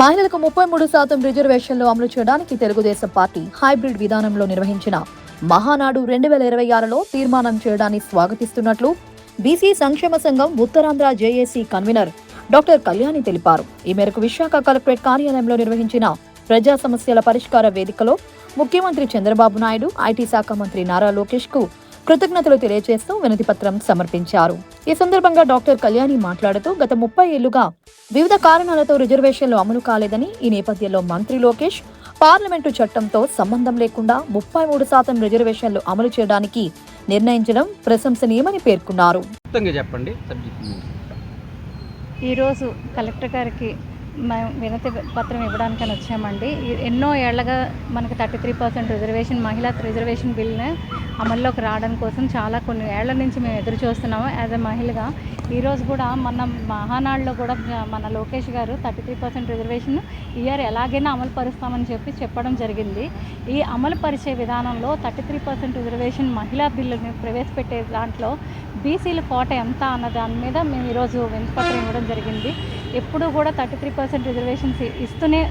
మహిళలకు 33% రిజర్వేషన్లు అమలు చేయడానికి తెలుగుదేశం పార్టీ హైబ్రిడ్ విధానంలో నిర్వహించిన మహానాడు 2026లో తీర్మానం చేయడాన్ని స్వాగతిస్తున్నట్లు బీసీ సంక్షేమ సంఘం Uttarandhra JAC convener doctor Kalyani తెలిపారు. ఈ మేరకు విశాఖ కలెక్టరేట్ కార్యాలయంలో నిర్వహించిన ప్రజా సమస్యల పరిష్కార వేదికలో ముఖ్యమంత్రి చంద్రబాబు నాయుడు, ఐటీ శాఖ మంత్రి నారా లోకేష్ కు కృతజ్ఞతలు తెలియజేస్తూ వినతిపత్రం సమర్పించారు. ఈ సందర్భంగా డాక్టర్ కళ్యాణి మాట్లాడుతూ గత 30 ఏళ్లుగా వివిధ కారణాలతో రిజర్వేషన్లు అమలు కాలేదని, ఈ నేపథ్యంలో మంత్రి లోకేష్ పార్లమెంటు చట్టంతో సంబంధం లేకుండా 33% రిజర్వేషన్లు అమలు చేయడానికి నిర్ణయించడం ప్రశంసనీయమని పేర్కొన్నారు. ఈరోజు కలెక్టర్ గారికి మేము వినతి పత్రం ఇవ్వడానికని వచ్చామండి. ఎన్నో ఏళ్లగా మనకి 33% రిజర్వేషన్ మహిళా రిజర్వేషన్ బిల్ని అమల్లోకి రావడం కోసం కొన్ని ఏళ్ల నుంచి మేము ఎదురు చూస్తున్నాము. యాజ్ ఎ మహిళగా ఈరోజు కూడా మన మహానాడులో కూడా మన లోకేష్ గారు 33% రిజర్వేషన్ ఇయర్ ఎలాగైనా అమలు పరుస్తామని చెప్పడం జరిగింది. ఈ అమలు పరిచే విధానంలో 33% రిజర్వేషన్ మహిళా బిల్లుని ప్రవేశపెట్టే దాంట్లో బీసీల కోట ఎంత అన్న దాని మీద మేము ఈరోజు వినతిపత్రం ఇవ్వడం జరిగింది. ఎప్పుడు కూడా 33% రిజర్వేషన్స్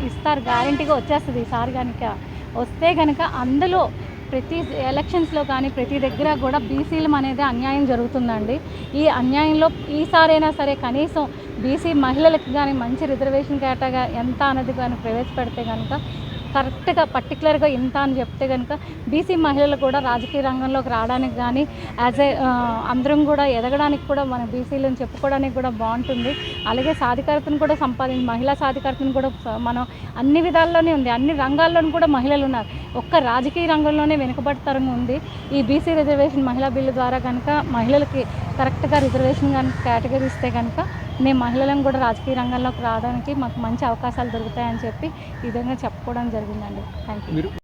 ఇస్తారు, గ్యారంటీగా వచ్చేస్తుంది. ఈసారి కనుక వస్తే కనుక అందులో ప్రతి ఎలక్షన్స్లో కానీ ప్రతి దగ్గర కూడా బీసీలం అనేది అన్యాయం జరుగుతుందండి. ఈ అన్యాయంలో ఈసారైనా సరే కనీసం బీసీ మహిళలకు కానీ మంచి రిజర్వేషన్ కేటగా ఎంత అనేది కానీ ప్రవేశపెడితే కనుక కరెక్ట్గా పర్టికులర్గా ఇంత అని చెప్తే కనుక బీసీ మహిళలు కూడా రాజకీయ రంగంలోకి రావడానికి కానీ అందరం కూడా ఎదగడానికి కూడా మన బీసీలను చెప్పుకోవడానికి కూడా బాగుంటుంది. అలాగే సాధికారతను కూడా మహిళా సాధికారతను కూడా మనం అన్ని విధాల్లోనే ఉంది, అన్ని రంగాల్లోనూ కూడా మహిళలు ఉన్నారు. ఒక్క రాజకీయ రంగంలోనే వెనుకబడతరం ఉంది. ఈ బీసీ రిజర్వేషన్ మహిళా బిల్లు ద్వారా కనుక మహిళలకి కరెక్ట్గా రిజర్వేషన్ కనుక కేటగిరీ ఇస్తే కనుక మేము మహిళలను కూడా రాజకీయ రంగంలోకి రావడానికి మాకు మంచి అవకాశాలు దొరుకుతాయని చెప్పి ఈ విధంగా చెప్పుకోవడం జరిగిందండి. Thank you.